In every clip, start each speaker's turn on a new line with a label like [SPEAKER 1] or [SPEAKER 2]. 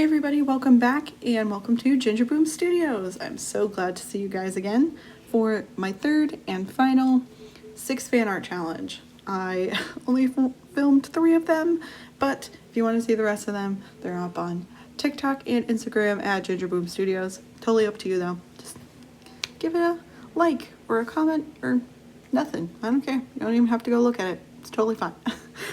[SPEAKER 1] Hey everybody, welcome back and welcome to Ginger Boom Studios. I'm so glad to see you guys again for my third and final 6 fan art challenge. I only filmed 3 of them, but if you want to see the rest of them, they're up on TikTok and Instagram at Ginger Boom Studios. Totally up to you though. Just give it a like or a comment or nothing. I don't care. You don't even have to go look at it. It's totally fine.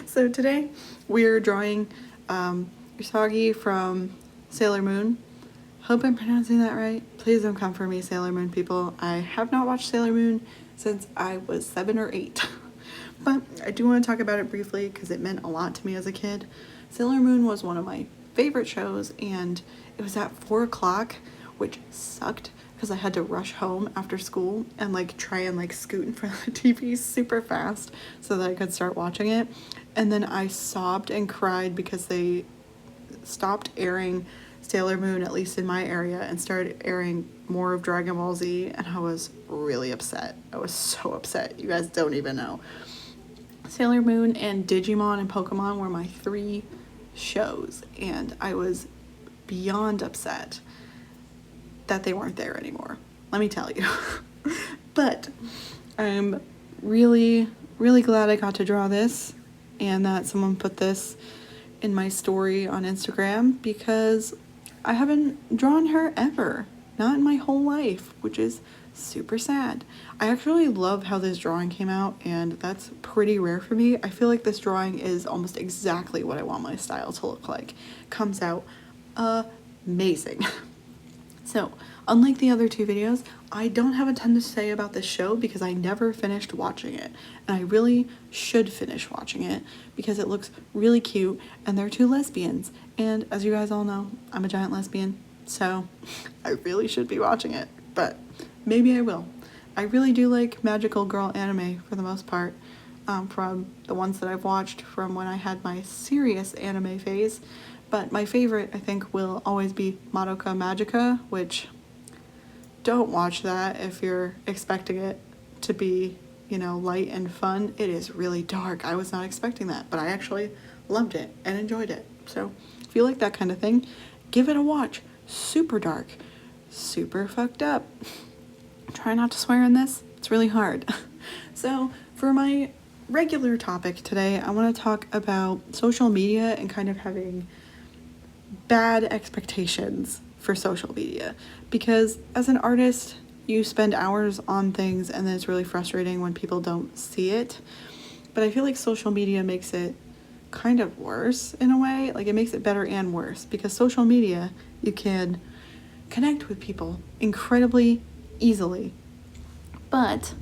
[SPEAKER 1] So today we're drawing Usagi from Sailor Moon. Hope I'm pronouncing that right. Please don't come for me, Sailor Moon people. I have not watched Sailor Moon since I was 7 or 8. But I do want to talk about it briefly because it meant a lot to me as a kid. Sailor Moon was one of my favorite shows, and it was at 4 o'clock, which sucked because I had to rush home after school and try and scoot in front of the TV super fast so that I could start watching it. And then I sobbed and cried because they stopped airing Sailor Moon, at least in my area, and started airing more of Dragon Ball Z, and I was really upset. I was so upset. You guys don't even know. Sailor Moon and Digimon and Pokemon were my 3 shows, and I was beyond upset that they weren't there anymore. Let me tell you. But I'm really, really glad I got to draw this and that someone put this in my story on Instagram because I haven't drawn her ever. Not in my whole life, which is super sad. I actually love how this drawing came out, and that's pretty rare for me. I feel like this drawing is almost exactly what I want my style to look like. Comes out amazing. So, unlike the other 2 videos, I don't have a ton to say about this show because I never finished watching it. And I really should finish watching it because it looks really cute and they're 2 lesbians. And as you guys all know, I'm a giant lesbian, so I really should be watching it. But maybe I will. I really do like magical girl anime for the most part, from the ones that I've watched from when I had my serious anime phase. But my favorite, I think, will always be Madoka Magica, which, don't watch that if you're expecting it to be, light and fun. It is really dark. I was not expecting that, but I actually loved it and enjoyed it. So if you like that kind of thing, give it a watch. Super dark, super fucked up. Try not to swear in this. It's really hard. So for my regular topic today, I want to talk about social media and kind of having bad expectations for social media, because as an artist you spend hours on things and then it's really frustrating when people don't see it. But I feel like social media makes it kind of worse in a way. It makes it better and worse because social media, you can connect with people incredibly easily, but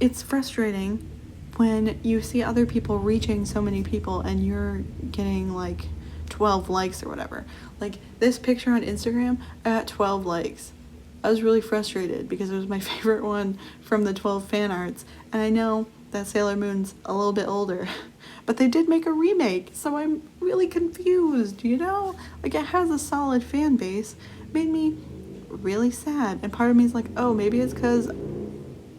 [SPEAKER 1] it's frustrating when you see other people reaching so many people and you're getting 12 likes or whatever. This picture on Instagram, I got 12 likes. I was really frustrated because it was my favorite one from the 12 fan arts, and I know that Sailor Moon's a little bit older, but they did make a remake, so I'm really confused, It has a solid fan base. It made me really sad, and part of me is like, oh, maybe it's because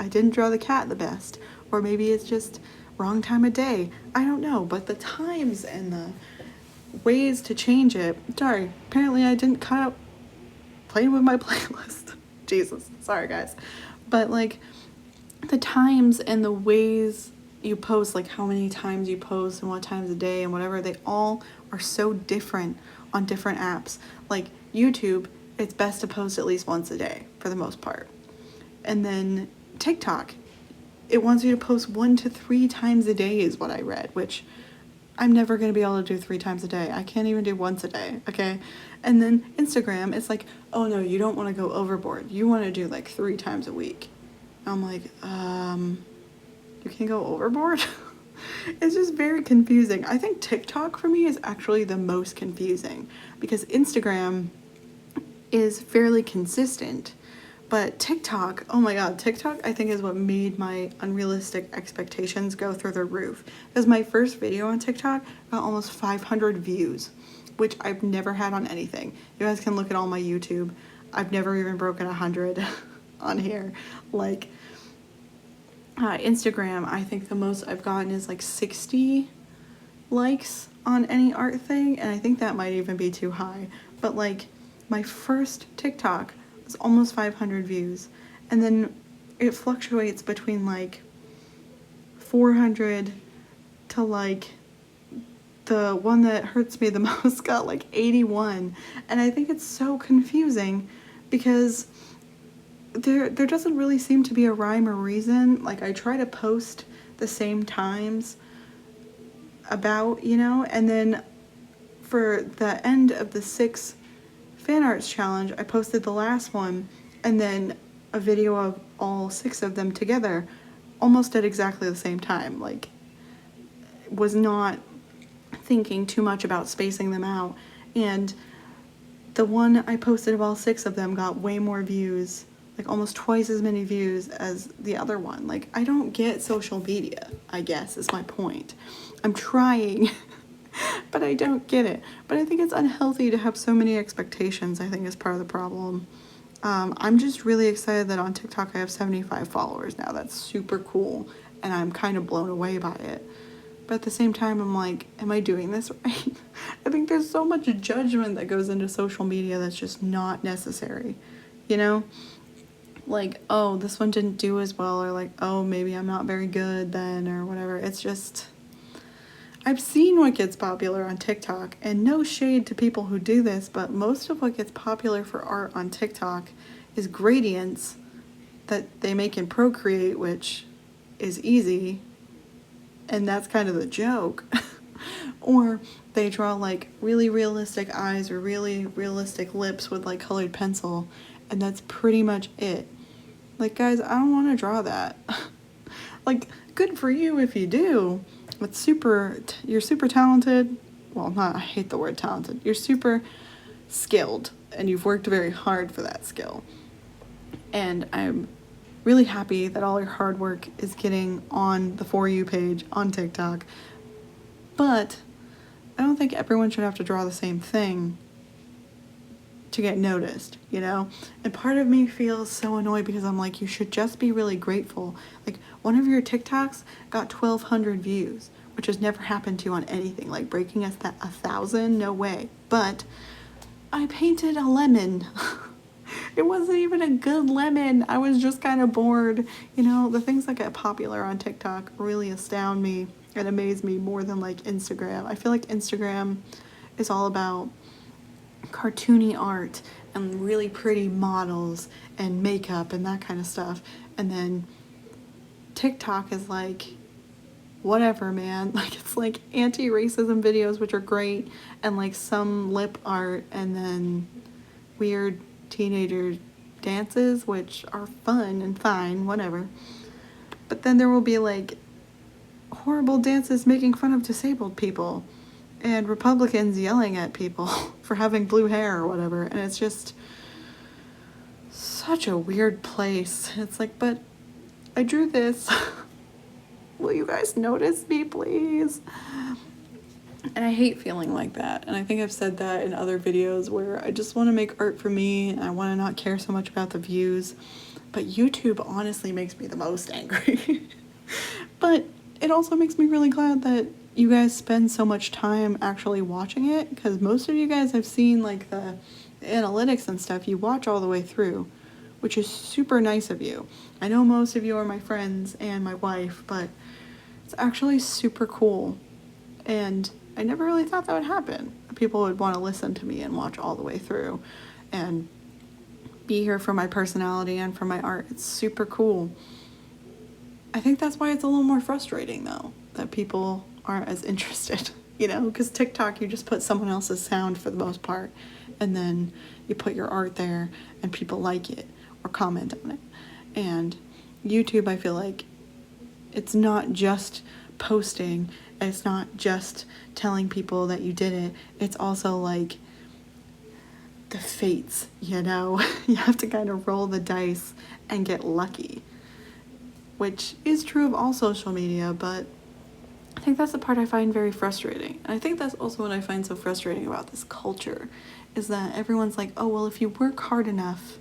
[SPEAKER 1] I didn't draw the cat the best, or maybe it's just wrong time of day. I don't know, but the times and the ways to change it. Sorry, apparently I didn't cut out playing with my playlist. Jesus, sorry guys. But the times and the ways you post, how many times you post and what times a day and whatever, they all are so different on different apps. YouTube, it's best to post at least once a day for the most part. And then TikTok, it wants you to post 1 to 3 times a day is what I read, which I'm never going to be able to do 3 times a day. I can't even do once a day, okay? And then Instagram, it's oh no, you don't want to go overboard. You want to do 3 times a week. I'm you can go overboard? It's just very confusing. I think TikTok for me is actually the most confusing because Instagram is fairly consistent. But TikTok, oh my god, TikTok I think is what made my unrealistic expectations go through the roof. Because my first video on TikTok got almost 500 views, which I've never had on anything. You guys can look at all my YouTube. I've never even broken 100 on here. Instagram, I think the most I've gotten is 60 likes on any art thing, and I think that might even be too high, but like my first TikTok was almost 500 views, and then it fluctuates between like 400 to like the one that hurts me the most got like 81, and I think it's so confusing because there doesn't really seem to be a rhyme or reason. Like I try to post the same times about, you know, and then for the end of the 6 fan arts challenge, I posted the last one and then a video of all 6 of them together almost at exactly the same time. Like, was not thinking too much about spacing them out, and the one I posted of all 6 of them got way more views, like almost twice as many views as the other one. Like, I don't get social media, I guess is my point. I'm trying, but I don't get it. But I think it's unhealthy to have so many expectations, I think is part of the problem. I'm just really excited that on TikTok I have 75 followers now. That's super cool, and I'm kind of blown away by it. But at the same time, I'm like, am I doing this right? I think there's so much judgment that goes into social media that's just not necessary, you know? Like, oh, this one didn't do as well, or like, oh, maybe I'm not very good then, or whatever. It's just, I've seen what gets popular on TikTok, and no shade to people who do this, but most of what gets popular for art on TikTok is gradients that they make in Procreate, which is easy, and that's kind of the joke. Or they draw like really realistic eyes or really realistic lips with like colored pencil, and that's pretty much it. Like, guys, I don't want to draw that. Like, good for you if you do. It's you're super talented. Well, not, I hate the word talented. You're super skilled, and you've worked very hard for that skill. And I'm really happy that all your hard work is getting on the For You page on TikTok. But I don't think everyone should have to draw the same thing to get noticed, you know? And part of me feels so annoyed because I'm like, you should just be really grateful. Like, one of your TikToks got 1,200 views, which has never happened to you on anything. Like, breaking us that 1,000, no way. But I painted a lemon. It wasn't even a good lemon. I was just kind of bored. You know, the things that get popular on TikTok really astound me and amaze me more than like Instagram. I feel like Instagram is all about cartoony art and really pretty models and makeup and that kind of stuff. And then TikTok is like, whatever, man. Like, it's like anti-racism videos, which are great, and like some lip art, and then weird teenager dances, which are fun and fine, whatever. But then there will be like horrible dances making fun of disabled people and Republicans yelling at people for having blue hair or whatever, and it's just such a weird place. It's like, but I drew this. Will you guys notice me, please? And I hate feeling like that. And I think I've said that in other videos where I just want to make art for me and I want to not care so much about the views. But YouTube honestly makes me the most angry. But it also makes me really glad that you guys spend so much time actually watching it, because most of you guys have seen like the analytics and stuff. You watch all the way through, which is super nice of you. I know most of you are my friends and my wife, but it's actually super cool. And I never really thought that would happen. People would want to listen to me and watch all the way through and be here for my personality and for my art. It's super cool. I think that's why it's a little more frustrating, though, that people aren't as interested, you know, because TikTok, you just put someone else's sound for the most part, and then you put your art there and people like it or comment on it. And YouTube, I feel like it's not just posting, it's not just telling people that you did it, it's also like the fates, you know? You have to kind of roll the dice and get lucky, which is true of all social media, but I think that's the part I find very frustrating. And I think that's also what I find so frustrating about this culture, is that everyone's like, oh, well, if you work hard enough,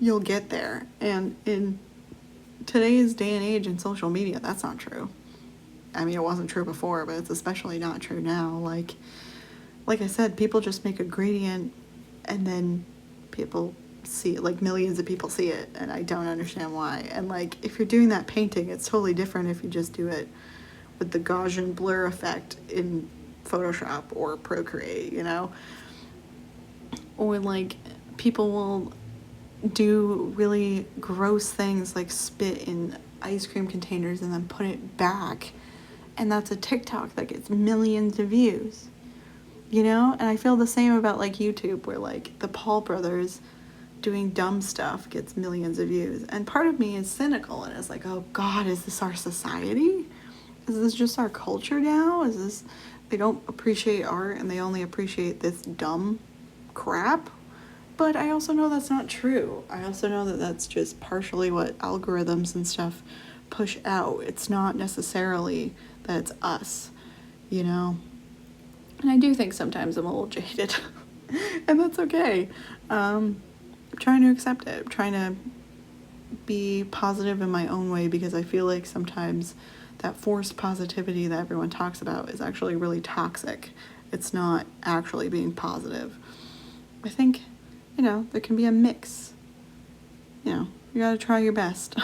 [SPEAKER 1] you'll get there. And in today's day and age in social media, that's not true. I mean, it wasn't true before, but it's especially not true now. Like I said, people just make a gradient and then people see it, like millions of people see it, and I don't understand why. And like, if you're doing that painting, it's totally different if you just do it with the Gaussian blur effect in Photoshop or Procreate, you know? Or like, people will do really gross things like spit in ice cream containers and then put it back, and that's a TikTok that gets millions of views, you know? And I feel the same about like YouTube, where like the Paul brothers doing dumb stuff gets millions of views, and part of me is cynical and is like, oh God, is this our society? Is this just our culture now? Is this, they don't appreciate art and they only appreciate this dumb crap? But I also know that's not true. I also know that that's just partially what algorithms and stuff push out. It's not necessarily that it's us, you know? And I do think sometimes I'm a little jaded, and that's okay. I'm trying to accept it. I'm trying to be positive in my own way, because I feel like sometimes that forced positivity that everyone talks about is actually really toxic. It's not actually being positive. I think, you know, there can be a mix. You know, you gotta try your best.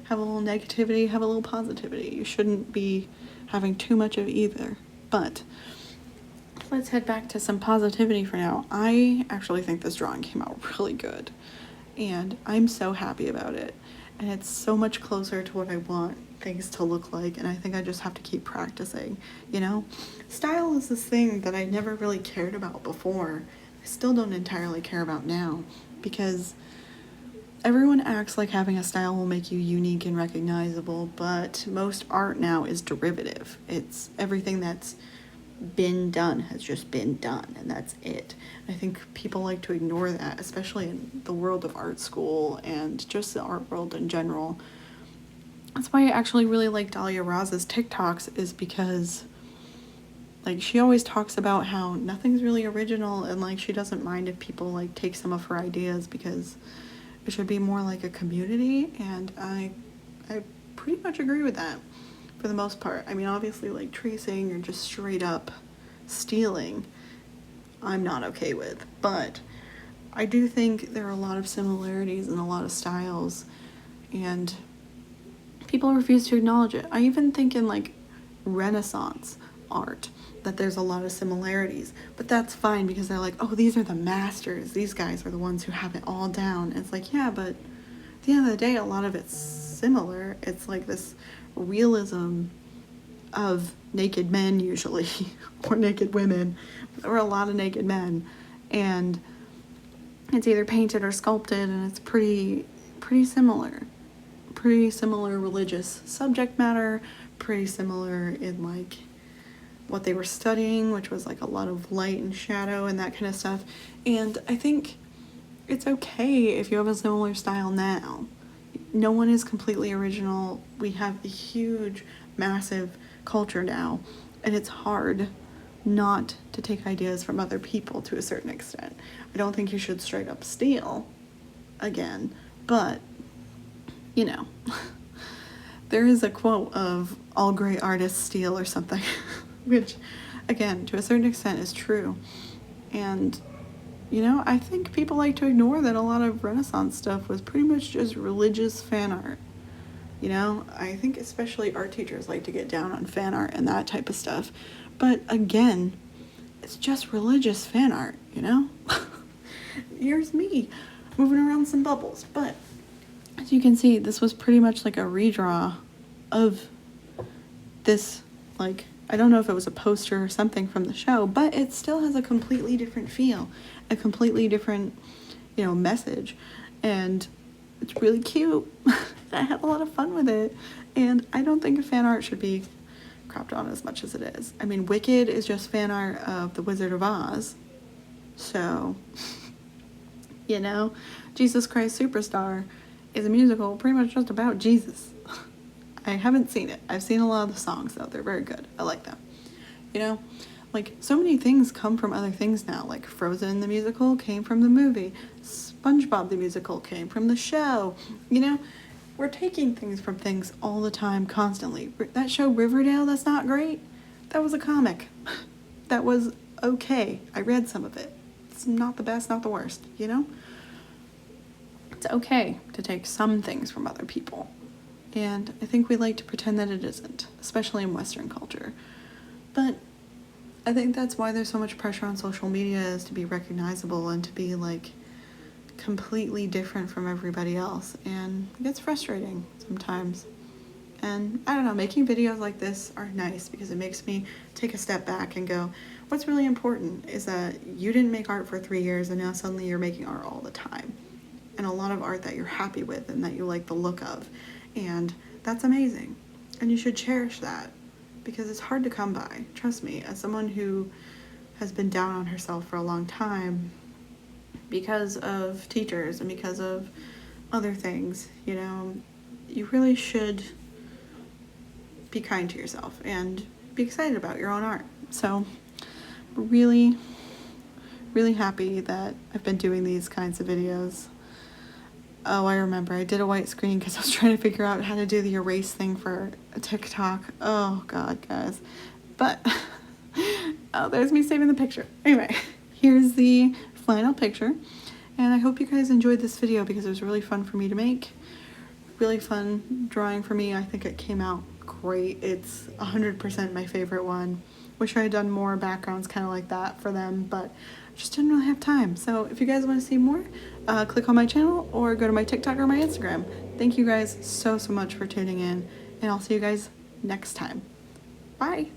[SPEAKER 1] Have a little negativity, have a little positivity. You shouldn't be having too much of either. But let's head back to some positivity for now. I actually think this drawing came out really good, and I'm so happy about it. And it's so much closer to what I want things to look like, and I think I just have to keep practicing, you know? Style is this thing that I never really cared about before. I still don't entirely care about now, because everyone acts like having a style will make you unique and recognizable, but most art now is derivative. It's everything that's been done has just been done, and that's it. I think people like to ignore that, especially in the world of art school and just the art world in general. That's why I actually really like Dahlia Raz's TikToks, is because like, she always talks about how nothing's really original, and like, she doesn't mind if people like take some of her ideas, because it should be more like a community. And I pretty much agree with that for the most part. I mean, obviously, like, tracing or just straight up stealing, I'm not okay with, but I do think there are a lot of similarities and a lot of styles, and people refuse to acknowledge it. I even think in like Renaissance art that there's a lot of similarities, but that's fine, because they're like, oh, these are the masters, these guys are the ones who have it all down. And it's like, yeah, but at the end of the day, a lot of it's similar. It's like this realism of naked men usually, or naked women, or a lot of naked men, and it's either painted or sculpted, and it's pretty similar religious subject matter, pretty similar in like what they were studying, which was like a lot of light and shadow and that kind of stuff. And I think it's okay if you have a similar style now. No one is completely original. We have a huge, massive culture now, and it's hard not to take ideas from other people to a certain extent. I don't think you should straight up steal again, but you know, there is a quote of all great artists steal or something, which again, to a certain extent is true. And you know, I think people like to ignore that a lot of Renaissance stuff was pretty much just religious fan art. You know, I think especially art teachers like to get down on fan art and that type of stuff. But again, it's just religious fan art, you know? Here's me moving around some bubbles. But as you can see, this was pretty much like a redraw of this, like, I don't know if it was a poster or something from the show, but it still has a completely different feel, a completely different, you know, message. And it's really cute. I had a lot of fun with it. And I don't think fan art should be cropped on as much as it is. I mean, Wicked is just fan art of The Wizard of Oz. So, you know, Jesus Christ Superstar is a musical pretty much just about Jesus. I haven't seen it. I've seen a lot of the songs, though. They're very good. I like them. You know, like, so many things come from other things now. Like, Frozen the musical came from the movie. SpongeBob the musical came from the show. You know, we're taking things from things all the time, constantly. That show Riverdale, that's not great. That was a comic. That was okay. I read some of it. It's not the best, not the worst, you know? It's okay to take some things from other people. And I think we like to pretend that it isn't, especially in Western culture. But I think that's why there's so much pressure on social media, is to be recognizable and to be like completely different from everybody else. And it gets frustrating sometimes. And I don't know, making videos like this are nice because it makes me take a step back and go, what's really important is that you didn't make art for 3 years and now suddenly you're making art all the time. And a lot of art that you're happy with and that you like the look of. And that's amazing. And you should cherish that because it's hard to come by. Trust me, as someone who has been down on herself for a long time because of teachers and because of other things, you know, you really should be kind to yourself and be excited about your own art. So really, really happy that I've been doing these kinds of videos. Oh, I remember. I did a white screen because I was trying to figure out how to do the erase thing for a TikTok. Oh, God, guys. But, oh, there's me saving the picture. Anyway, here's the final picture. And I hope you guys enjoyed this video because it was really fun for me to make. Really fun drawing for me. I think it came out great. It's 100% my favorite one. Wish I had done more backgrounds kind of like that for them, but I just didn't really have time. So if you guys want to see more, click on my channel or go to my TikTok or my Instagram. Thank you guys so much for tuning in, and I'll see you guys next time. Bye.